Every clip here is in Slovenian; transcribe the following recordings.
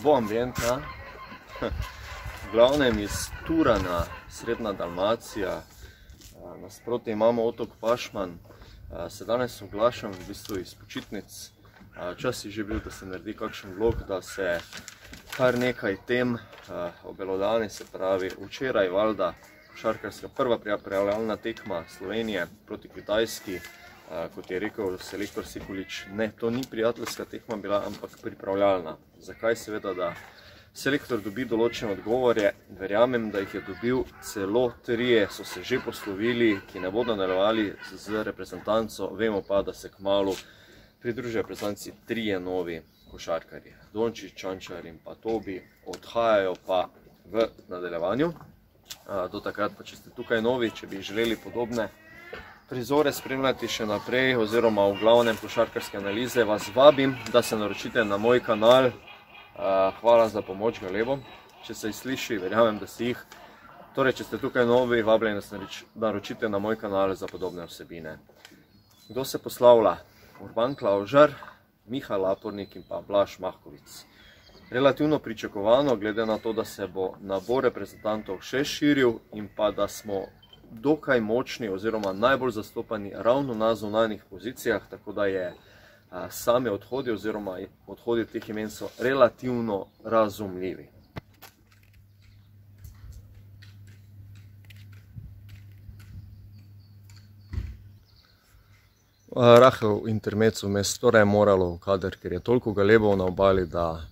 bo ambientna. V glavnem iz Turana, Srednja Dalmacija, nasproti imamo otok Pašman. Se danes oglašam v bistvu iz počitnic. Čas je že bil, da se naredi kakšen vlog, da se kar nekaj tem obelodani, se pravi včeraj valjda košarkarska prva pripravljalna tekma Slovenije proti Kitajski. Kot je rekel selektor Sekulič, ne, to ni prijateljska tekma bila, ampak pripravljalna. Zakaj? Seveda, da selektor dobi določene odgovore, verjamem, da jih je dobil celo 3, so se že poslovili, ki ne bodo nadaljevali z reprezentanco, vemo pa, da se kmalu pridružijo reprezentanci 3 novi košarkarji. Dončić, Čančar in pa Tobi odhajajo pa v nadaljevanju. Do takrat pa, če ste tukaj novi, če bi želeli podobne prizore spremljati še naprej oziroma v glavnem košarkarske analize, vas vabim, da se naročite na moj kanal. Hvala za pomoč Galebom, če se jih sliši, verjamem, da si jih. Torej, če ste tukaj novi, vabljeni, da se naročite na moj kanal za podobne vsebine. Kdo se poslavlja? Urban Klavžar, Miha Lapornik in pa Blaž Mahkovic. Relativno pričakovano, glede na to, da se bo nabor reprezentantov še širil in pa da smo dokaj močni oziroma najbolj zastopani ravno na zunanjih pozicijah, tako da je sami odhodi oziroma odhodi teh imen so relativno razumljivi. Rahel intermezzo vmes, torej je moralo v kader, ker je toliko galebov na obali, da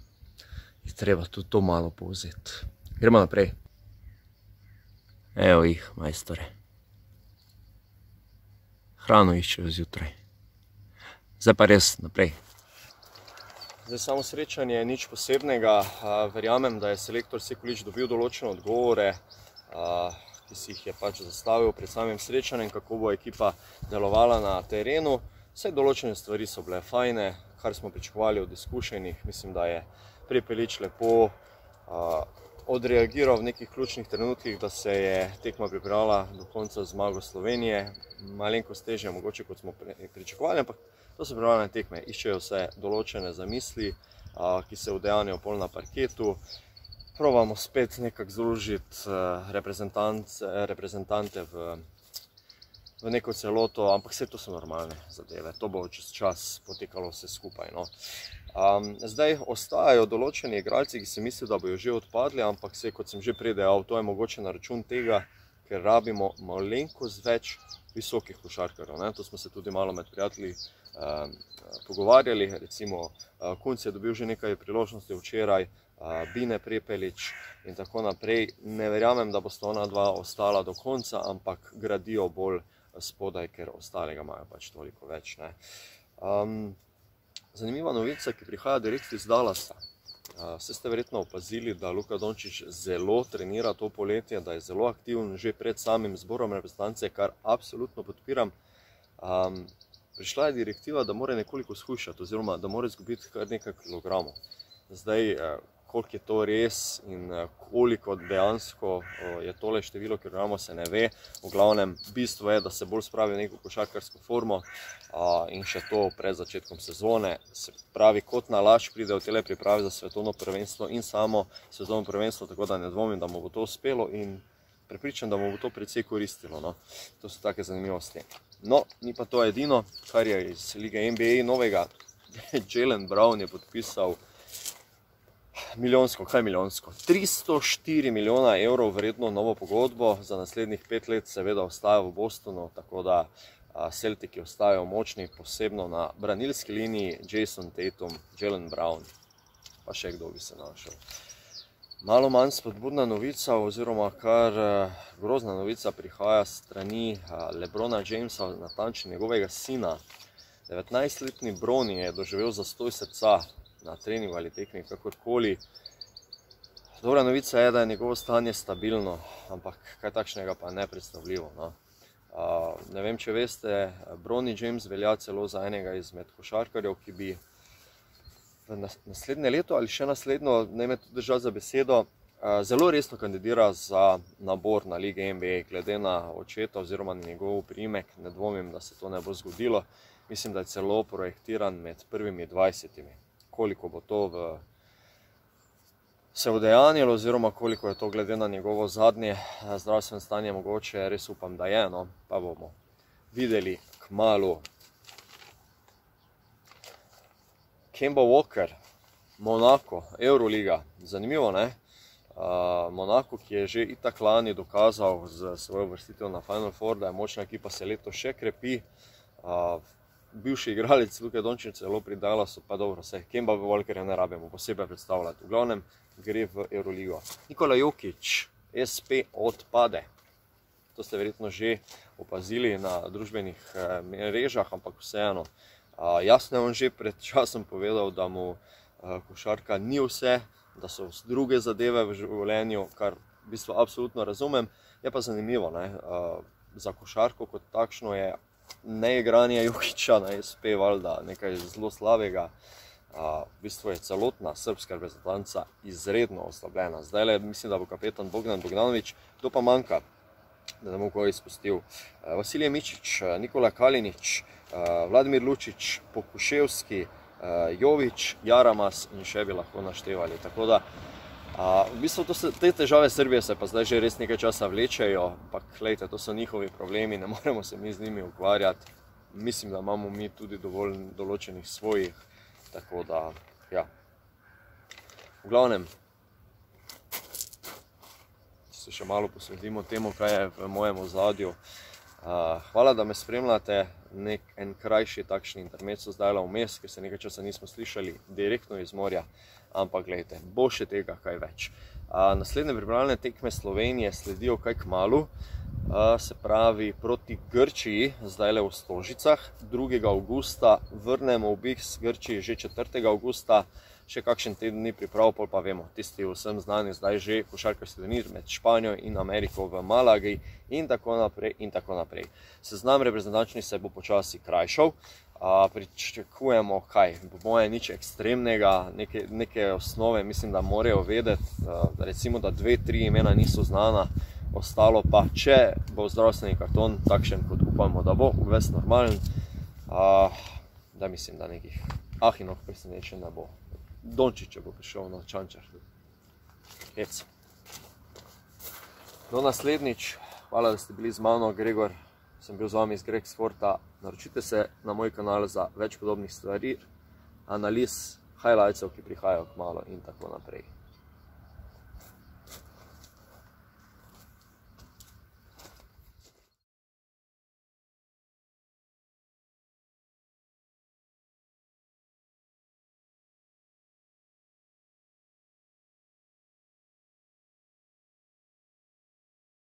je treba tudi to malo povzeti. Gremo naprej. Evo jih, majstore. Hrano iščejo zjutraj. Zdaj pa res naprej. Zdaj samo srečanje, nič posebnega. Verjamem, da je selektor Sekulič dobil določene odgovore, ki si jih je pač zastavil pred samim srečanjem, kako bo ekipa delovala na terenu. Vse določene stvari so bile fajne, kar smo pričakovali od izkušenih. Mislim, da je Prepelič lepo odreagiral v nekih ključnih trenutkih, da se je tekma pripravila do konca zmago Slovenije. Malenkost težje mogoče, kot smo pričakovali, ampak to so pripravljene tekme. Iščejo se določene zamisli, ki se udejanjajo pol na parketu. Probamo spet nekako združiti reprezentante v neko celoto, ampak vse to so normalne zadeve. To bo čez čas potekalo vse skupaj. Zdaj ostajajo določeni igralci, ki se misli, da bojo že odpadli, ampak vse, kot sem že prej dejal, to je mogoče na račun tega, ker rabimo malenkost več visokih košarkarjev. To smo se tudi malo med prijatelji pogovarjali. Recimo, Kunc je dobil že nekaj priložnosti včeraj, Bine Prepelič in tako naprej. Ne verjamem, da bosta ona dva ostala do konca, ampak gradijo bolj spodaj, ker ostalega imajo pač toliko več. Zanimiva novica, ki prihaja direkt iz Dallasa. Vse ste verjetno opazili, da Luka Dončić zelo trenira to poletje, da je zelo aktiven že pred samim zborom reprezentance, kar absolutno podpiram. Prišla je direktiva, da mora nekoliko shujšati oziroma da mora izgubiti kar nekaj kilogramov. Zdaj, koliko je to res in koliko dejansko je tole število kilogramov, se ne ve. V glavnem, bistvo je, da se bolj spravi v neko košarkarsko formo in še to pred začetkom sezone. Se pravi, kot nalašč pride v tele priprave za svetovno prvenstvo in samo svetovno prvenstvo, tako da ne dvomim, da mu bo to uspelo in prepričan, da mu bo to precej koristilo. To so take zanimivosti. No, ni pa to edino, kar je iz lige NBA novega. Jaylen Brown je podpisal milijonsko, kaj milijonsko? 304 milijona evrov vredno novo pogodbo, za naslednjih 5 let seveda ostaja v Bostonu, tako da Celtiki ostajajo močni, posebno na branilski liniji Jason Tatum, Jaylen Brown, pa še kdo bi se našel. Malo manj spodbudna novica oziroma kar grozna novica prihaja strani LeBrona Jamesa, natančno njegovega sina. 19-letni Bronny je doživel zastoj srca na treningu ali tekmi, kakorkoli. Dobra novica je, da je njegovo stanje stabilno, ampak kaj takšnega pa nepredstavljivo. Ne vem, če veste, Bronny James velja celo za enega izmed košarkarjev, ki bi naslednje leto ali še naslednjo, ne me tudi držati za besedo, zelo resno kandidira za nabor na lige NBA. Glede na očeta oziroma na njegov priimek, ne dvomim, da se to ne bo zgodilo. Mislim, da je celo projektiran med prvimi 20. Koliko bo to v se udejanjilo, oziroma koliko je to glede na njegovo zadnje zdravstveno stanje mogoče, res upam, da je, no, pa bomo videli kmalu. Kemba Walker, Monaco, Euroliga, zanimivo, ne? Monaco, ki je že itak lani dokazal z svojo vrstitev na Final Four, da je močna ekipa, se leto še krepi. Bivši igralec Luke Dončić celo pri Dallasu, pa dobro, vse, Kemba Walkerja ne rabimo posebej predstavljati. V glavnem gre v Euroligo. Nikola Jokić, SP odpade. To ste verjetno že opazili na družbenih mrežah, ampak vseeno. Jasno je on že pred časom povedal, da mu košarka ni vse, da so druge zadeve v življenju, kar v bistvu absolutno razumem. Je pa zanimivo, ne? Za košarko kot takšno je neigranje Jokića na SP valjda nekaj zelo slabega. V bistvu je celotna srbska reprezentanca izredno oslabljena. Zdajle mislim, da bo kapetan Bogdan Bogdanović. Kdo pa manjka, da ne bom koga izpustil? Vasilije Mičić, Nikola Kalinić, Vladimir Lučić, Pokuševski, Jović, Jaramas in še bi lahko naštevali. Tako da, v bistvu te težave Srbije se pa zdaj že res nekaj časa vlečejo, ampak glejte, to so njihovi problemi, ne moremo se mi z njimi ukvarjati. Mislim, da imamo mi tudi dovolj določenih svojih, tako da, ja. V glavnem, se še malo posvetimo temu, kaj je v mojem ozadju. Hvala, da me spremljate, en krajši takšni intermezzo zdajle vmes, ker se nekaj časa nismo slišali direktno iz morja, ampak gledajte, bo še tega kaj več. Naslednje pripravljalne tekme Slovenije sledijo kaj kmalu, se pravi proti Grčiji, zdajle v Stožicah, 2. avgusta, vrnemo obisk z Grčiji že 4. avgusta, še kakšen teden dni priprav, pol pa vemo, tisti vsem znani zdaj že košarkarski turnir med Španijo in Ameriko v Malagi in tako naprej in tako naprej. Seznam reprezentančni se bo počasi krajšal, pričakujemo kaj, po moje nič ekstremnega, neke osnove mislim, da morajo vedeti, recimo, da 2-3 imena niso znana, ostalo pa, če bo zdravstveni karton takšen, kot upamo, da bo, ves normalen, da mislim, da nekih ahinog presenečen ne bo. Dončić bo prišel na Čančar. Hec. Do naslednjič, hvala, da ste bili z mano, Gregor, sem bil z vami iz Greg Sporta. Naročite se na moj kanal za več podobnih stvari, analiz, highlightsov, ki prihajajo kmalu in tako naprej.